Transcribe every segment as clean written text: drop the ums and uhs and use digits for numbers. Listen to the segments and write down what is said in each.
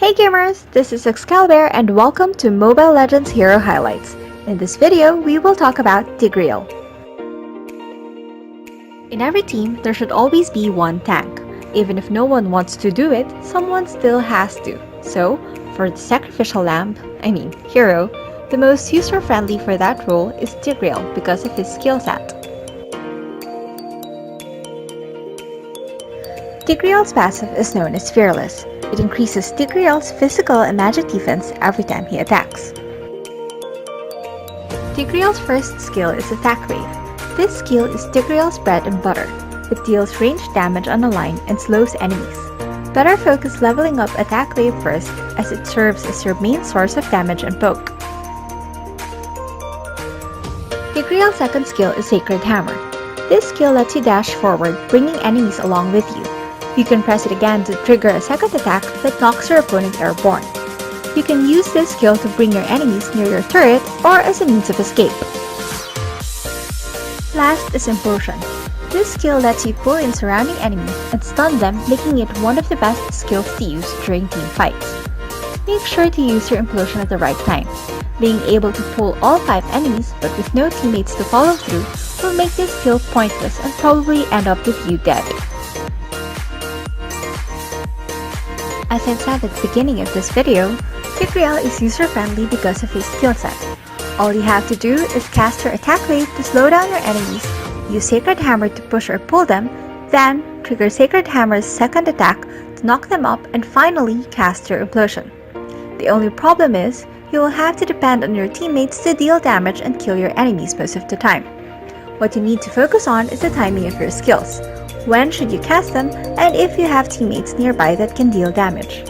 Hey gamers, this is Excalibur and welcome to Mobile Legends Hero Highlights. In this video, we will talk about Tigreal. In every team, there should always be one tank. Even if no one wants to do it, someone still has to. So, for the sacrificial lamb, hero, the most user-friendly for that role is Tigreal because of his skill set. Tigreal's passive is known as Fearless. It increases Tigreal's physical and magic defense every time he attacks. Tigreal's first skill is Attack Wave. This skill is Tigreal's bread and butter. It deals ranged damage on a line and slows enemies. Better focus leveling up Attack Wave first as it serves as your main source of damage and poke. Tigreal's second skill is Sacred Hammer. This skill lets you dash forward, bringing enemies along with you. You can press it again to trigger a second attack that knocks your opponent airborne. You can use this skill to bring your enemies near your turret or as a means of escape. Last is Implosion. This skill lets you pull in surrounding enemies and stun them, making it one of the best skills to use during team fights. Make sure to use your Implosion at the right time. Being able to pull all 5 enemies but with no teammates to follow through will make this skill pointless and probably end up with you dead. As I've said at the beginning of this video, Tigreal is user-friendly because of his skill set. All you have to do is cast your Attack Wave to slow down your enemies, use Sacred Hammer to push or pull them, then trigger Sacred Hammer's second attack to knock them up, and finally cast your Implosion. The only problem is, you will have to depend on your teammates to deal damage and kill your enemies most of the time. What you need to focus on is the timing of your skills. When should you cast them, and if you have teammates nearby that can deal damage.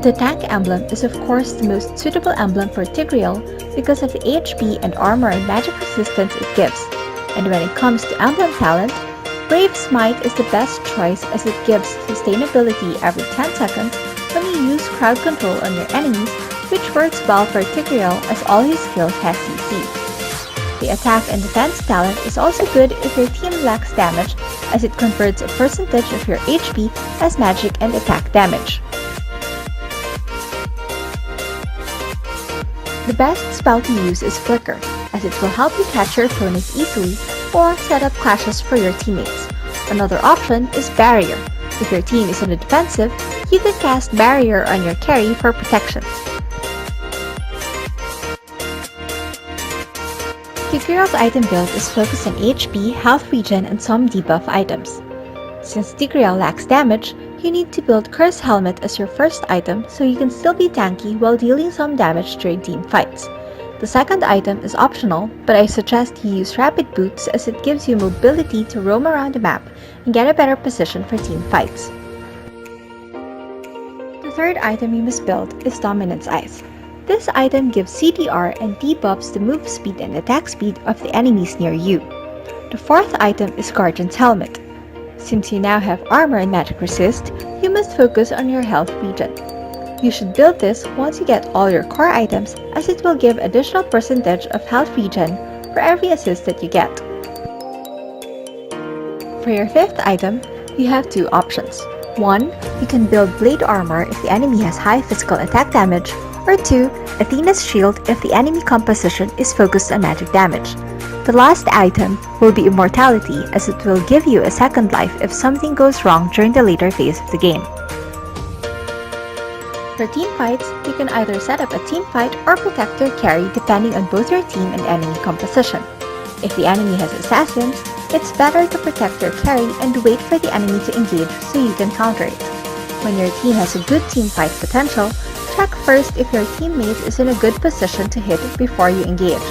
The tank emblem is of course the most suitable emblem for Tigreal because of the HP and armor and magic resistance it gives. And when it comes to emblem talent, Brave Smite is the best choice as it gives sustainability every 10 seconds when you use crowd control on your enemies, which works well for Tigreal as all his skills have CC. The attack and defense talent is also good if your team lacks damage, as it converts a percentage of your HP as magic and attack damage. The best spell to use is Flicker, as it will help you catch your opponents easily or set up clashes for your teammates. Another option is Barrier. If your team is on the defensive, you can cast Barrier on your carry for protection. Tigreal's item build is focused on HP, health regen, and some debuff items. Since Tigreal lacks damage, you need to build Curse Helmet as your first item so you can still be tanky while dealing some damage during team fights. The second item is optional, but I suggest you use Rapid Boots as it gives you mobility to roam around the map and get a better position for team fights. The third item you must build is Dominance Eyes. This item gives CDR and debuffs the move speed and attack speed of the enemies near you. The fourth item is Guardian's Helmet. Since you now have armor and magic resist, you must focus on your health regen. You should build this once you get all your core items, as it will give additional percentage of health regen for every assist that you get. For your fifth item, you have 2 options. 1. You can build Blade Armor if the enemy has high physical attack damage, or 2. Athena's Shield if the enemy composition is focused on magic damage. The last item will be Immortality, as it will give you a second life if something goes wrong during the later phase of the game. For team fights, you can either set up a team fight or protect your carry depending on both your team and enemy composition. If the enemy has assassins, it's better to protect your carry and wait for the enemy to engage so you can counter it. When your team has a good team fight potential, check first if your teammate is in a good position to hit before you engage.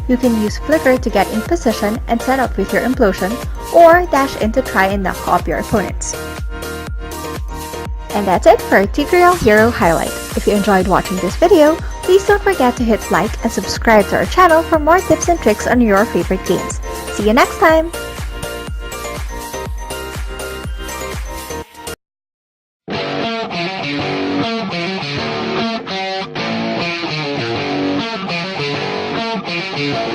You can use Flicker to get in position and set up with your Implosion, or dash in to try and knock off your opponents. And that's it for Tigreal Hero Highlight. If you enjoyed watching this video, please don't forget to hit like and subscribe to our channel for more tips and tricks on your favorite games. See you next time! Yeah.